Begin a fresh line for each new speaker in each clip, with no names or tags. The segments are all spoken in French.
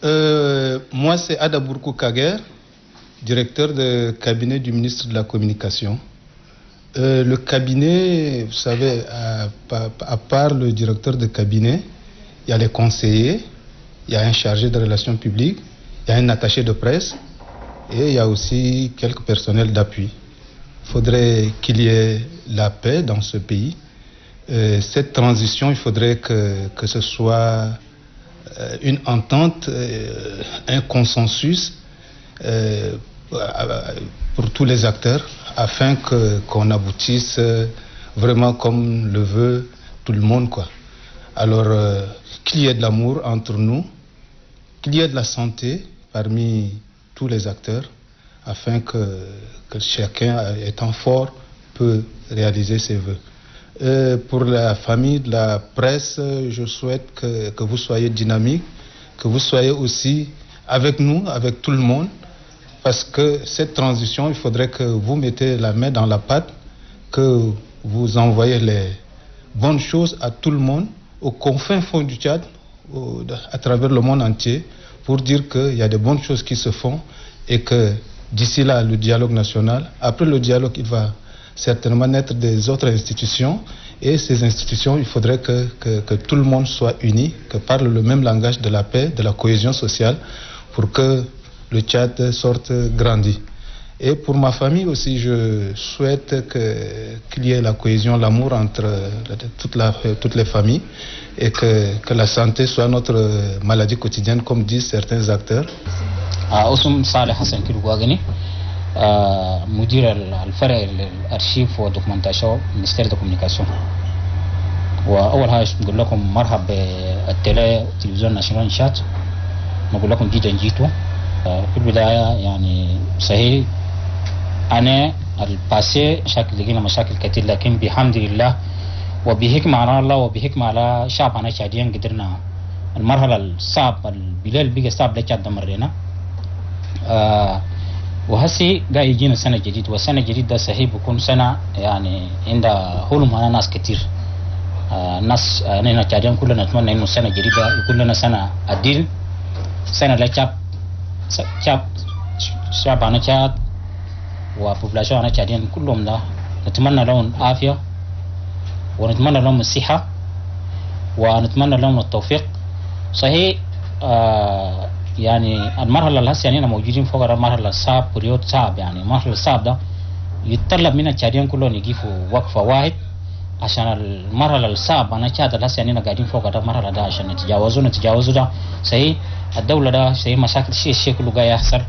Moi, c'est Adabourkou Kager, directeur de cabinet du ministre de la Communication. Le cabinet, vous savez, à part le directeur de cabinet, il y a les conseillers, il y a un chargé de relations publiques, il y a un attaché de presse et il y a aussi quelques personnels d'appui. Il faudrait qu'il y ait la paix dans ce pays. Cette transition, il faudrait que ce soit une entente, un consensus pour tous les acteurs afin qu'on aboutisse vraiment comme le veut tout le monde, quoi. Alors, qu'il y ait de l'amour entre nous, qu'il y ait de la santé parmi tous les acteurs afin que chacun, étant fort, peut réaliser ses vœux. Pour la famille de la presse, je souhaite que vous soyez dynamique, que vous soyez aussi avec nous, avec tout le monde, parce que cette transition, il faudrait que vous mettez la main dans la pâte, que vous envoyez les bonnes choses à tout le monde, aux confins fonds du Tchad, à travers le monde entier, pour dire qu'il y a de bonnes choses qui se font et que d'ici là, le dialogue national, après le dialogue, il va certainement naître des autres institutions, et ces institutions, il faudrait que tout le monde soit uni, que parle le même langage de la paix, de la cohésion sociale, pour que le Tchad sorte grandi. Et pour ma famille aussi, je souhaite qu'il y ait la cohésion, l'amour entre toutes les familles, et que la santé soit notre maladie quotidienne, comme disent certains acteurs.
اسم صالح حسن كيلوغاني مدير الفرع الارشيف والدوكيومنتاسيون مينستير دو كوميونيكاسيون. واول حاجه نقول لكم مرحبا بالتلي تلفزيون ناشونال نشاط، نقول لكم جدا جيتوا. في البدايه يعني صحيح انا الباسي شكل لقينا مشاكل كثير، لكن بحمد الله وبحكمه على الله وبحكمه على شعبنا شاديين قدرنا المرحله الصعب البلاد بقى صعب لتشاد مرينا. وهسي قاعد يجينا سنه جديد، والسنه الجديد ده صحيح بيكون سنه يعني عندها حلم على ناس كثير. الناس انا تشاديين كلنا نتمنى انه السنه الجديده يكون لنا سنه عديل، سنه لتشاب شعبنا تشاد وبوبلاشن تشاديين كلهم ده نتمنى لهم عافيه ونتمنى لهم الصحه ونتمنى لهم التوفيق. صحيح يعني المرحله اللي هسه يعني موجودين فوق المرحله الصعب، بريود صعب، يعني المرحله الصعب ده يتطلب من التشاديين كلهم يقفوا وقفه واحد عشان المرحله الصعبه. انا تشاد اللي هسه يعني قاعدين فوق ده المرحله ده عشان نتجاوزوا ده. صحيح الدوله ده صحيح مشاكل شيء كله قاعد يحصل،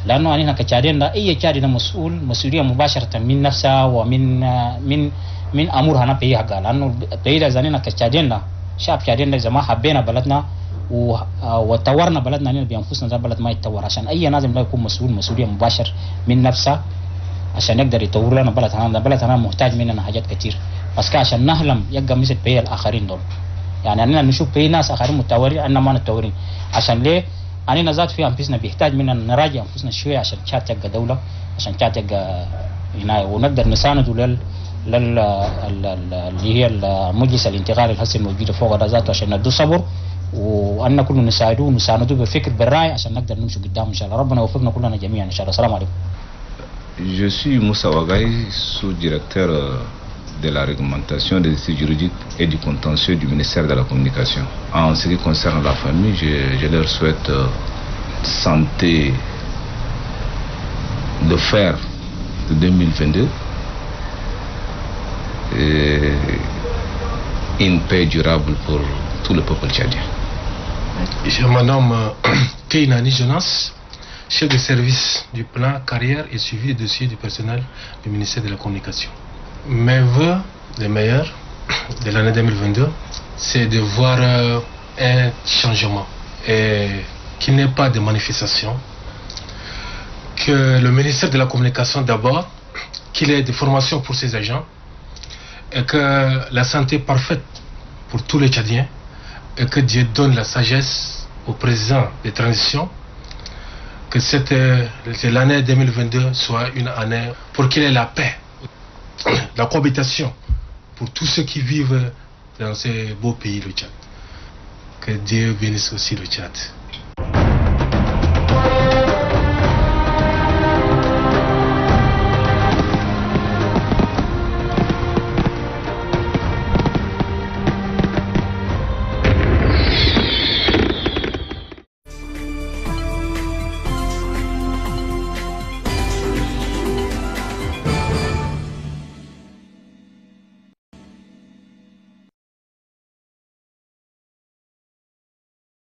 لانه انا كتشاديين ده اي تشادي ده مسؤوليه مباشره من نفسها ومن من امورها انا بيها، قال لانه بيدا زانينا كتشاديين ده شعب تشاديين ده زمان حبينا بلدنا وطورنا بلدنا هنا بانفسنا، ده بلد ما يتطور. عشان اي لازم لا يكون مسؤوليه مباشر من نفسه عشان يقدر يطور لنا بلدنا. بلدنا محتاج مننا حاجات كتير، بس عشان نحلم يبقى مثل بي الاخرين دول. يعني اننا نشوف بي ناس اخرين متطورين اننا ما نتطورين. عشان ليه؟ اننا ذات في انفسنا بيحتاج مننا نراجع انفسنا شويه عشان تشاد تبقى دوله، عشان تشاد تبقى هنا ونقدر نساند اللي هي المجلس الانتقالي الهسي الموجوده فوق ده ذاته، عشان ندو صبر وأن كلنا نساعدوه بفكر بالراي عشان نقدر نمشي قدام إن شاء الله. ربنا يوفقنا كلنا جميعا إن شاء الله. السلام عليكم.
Je suis Moussa Wagaï, sous-directeur de la réglementation des études juridiques et du contentieux du ministère de la Communication. En ce qui concerne la famille, je leur souhaite santé de fer de 2022 et une paix durable pour tout le peuple tchadien.
Je me nomme Keinani Jonas, chef de service du plan carrière et suivi de dossier du personnel du ministère de la Communication. Mes vœux, les meilleurs de l'année 2022, c'est de voir un changement et qu'il n'y ait pas de manifestation, que le ministère de la Communication d'abord, qu'il ait des formations pour ses agents et que la santé parfaite pour tous les Tchadiens, et que Dieu donne la sagesse au président de transition, que l'année 2022 soit une année pour qu'il ait la paix, la cohabitation pour tous ceux qui vivent dans ce beau pays, le Tchad. Que Dieu bénisse aussi le Tchad.